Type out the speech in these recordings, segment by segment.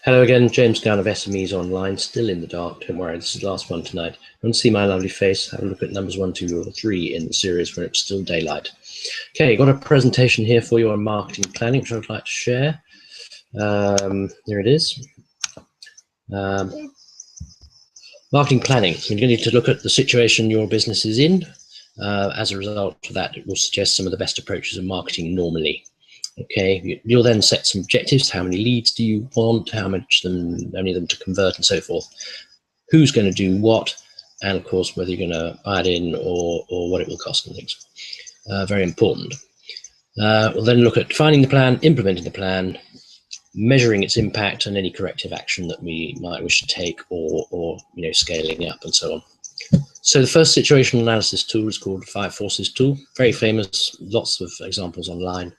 Hello again, James Gunn of SMEs Online, still in the dark, don't worry, this is the last one tonight. You want to see my lovely face? Have a look at numbers 1, 2, or 3 in the series where it's still daylight. Okay, got a presentation here for you on marketing planning, which I'd like to share. Here it is. Marketing planning, you're going to need to look at the situation your business is in. As a result of that, it will suggest some of the best approaches of marketing normally. Okay, you'll then set some objectives. How many leads do you want? How many of them to convert, and so forth. Who's going to do what, and of course whether you're going to buy it in or what it will cost and things. Very important. We'll then look at defining the plan, implementing the plan, measuring its impact, and any corrective action that we might wish to take, or scaling up and so on. So the first situational analysis tool is called 5 Forces tool. Very famous, lots of examples online.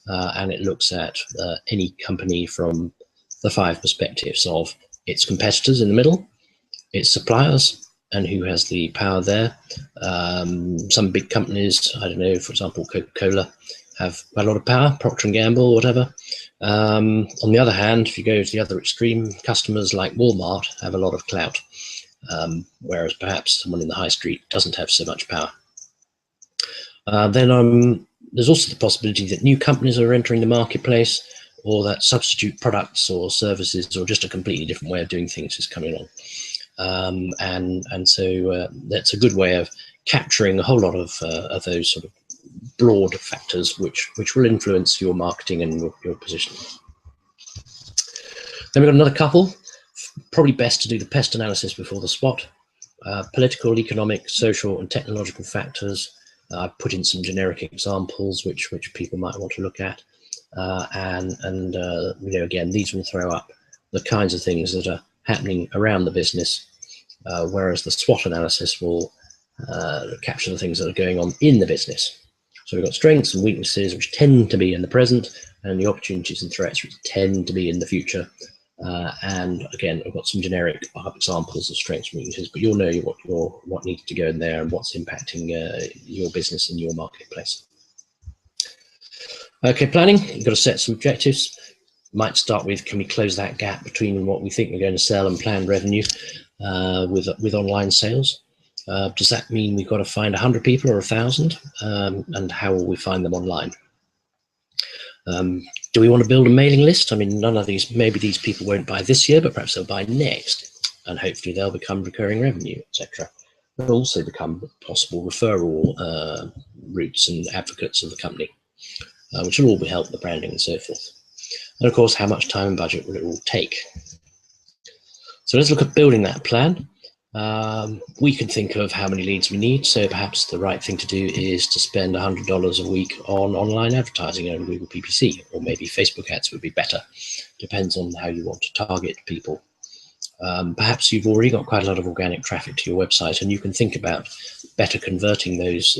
And it looks at any company from the 5 perspectives of its competitors in the middle, its suppliers, and who has the power there. Some big companies, I don't know, for example, Coca-Cola, have quite a lot of power, Procter & Gamble, whatever. On the other hand, if you go to the other extreme, customers like Walmart have a lot of clout, whereas perhaps someone in the high street doesn't have so much power. There's also the possibility that new companies are entering the marketplace, or that substitute products or services or just a completely different way of doing things is coming along. So that's a good way of capturing a whole lot of those sort of broad factors which will influence your marketing and your positioning. Then we've got another couple. Probably best to do the PEST analysis before the SWOT. Political, economic, social and technological factors. I've put in some generic examples which people might want to look at, again, these will throw up the kinds of things that are happening around the business, whereas the SWOT analysis will capture the things that are going on in the business. So we've got strengths and weaknesses which tend to be in the present, and the opportunities and threats which tend to be in the future. And again, I've got some generic examples of strengths and weaknesses, but you'll know what needs to go in there and what's impacting your business and your marketplace. Okay, planning, you've got to set some objectives. Might start with, can we close that gap between what we think we're going to sell and planned revenue with online sales? Does that mean we've got to find 100 people or 1,000? And how will we find them online? Do we want to build a mailing list? I mean, maybe these people won't buy this year, but perhaps they'll buy next, and hopefully they'll become recurring revenue, etc. They'll also become possible referral routes and advocates of the company, which will all help the branding and so forth. And of course, how much time and budget will it all take? So let's look at building that plan. We can think of how many leads we need, so perhaps the right thing to do is to spend $100 a week on online advertising and Google PPC, or maybe Facebook ads would be better. Depends on how you want to target people. Perhaps you've already got quite a lot of organic traffic to your website, and you can think about better converting those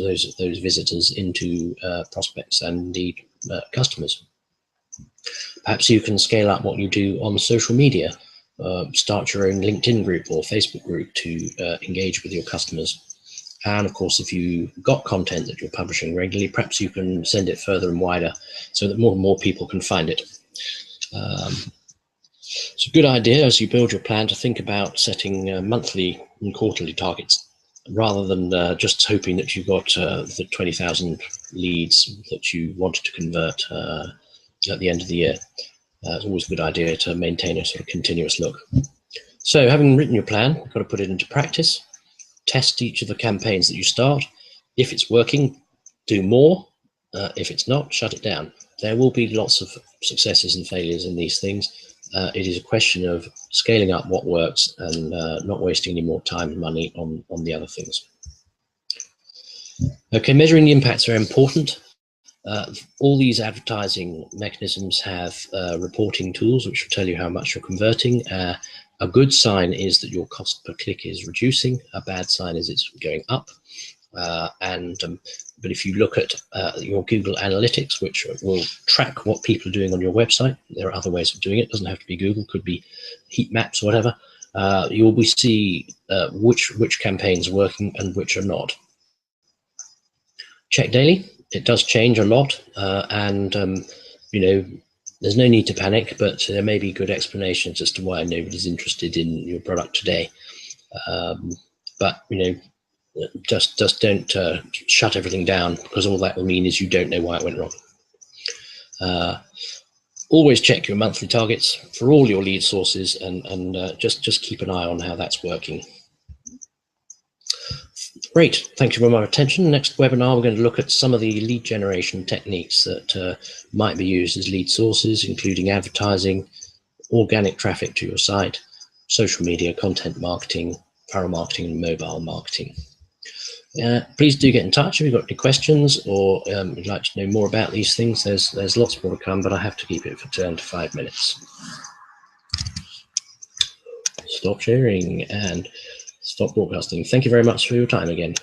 visitors into prospects and indeed customers. Perhaps you can scale up what you do on social media. Start your own LinkedIn group or Facebook group to engage with your customers. And of course, if you've got content that you're publishing regularly, perhaps you can send it further and wider so that more and more people can find it. It's a good idea as you build your plan to think about setting monthly and quarterly targets, rather than just hoping that you've got the 20,000 leads that you wanted to convert at the end of the year. It's always a good idea to maintain a sort of continuous look. So having written your plan, you've got to put it into practice. Test each of the campaigns that you start. If it's working, do more. If it's not, shut it down. There will be lots of successes and failures in these things. It is a question of scaling up what works and not wasting any more time and money on the other things. Okay, measuring the impacts are important. All these advertising mechanisms have reporting tools which will tell you how much you're converting. A good sign is that your cost per click is reducing. A bad sign is it's going up. But if you look at your Google Analytics, which will track what people are doing on your website, there are other ways of doing it. It doesn't have to be Google, could be heat maps or whatever. You will see which campaigns are working and which are not. Check daily. It does change a lot, There's no need to panic, but there may be good explanations as to why nobody's interested in your product today. But just don't shut everything down, because all that will mean is you don't know why it went wrong. Always check your monthly targets for all your lead sources, and just keep an eye on how that's working. Great, thank you for my attention. Next webinar, we're going to look at some of the lead generation techniques that might be used as lead sources, including advertising, organic traffic to your site, social media, content marketing, apparel marketing, and mobile marketing. Please do get in touch if you've got any questions, or would like to know more about these things. There's lots more to come, but I have to keep it for 10 to 5 minutes. Stop sharing and stop broadcasting. Thank you very much for your time again.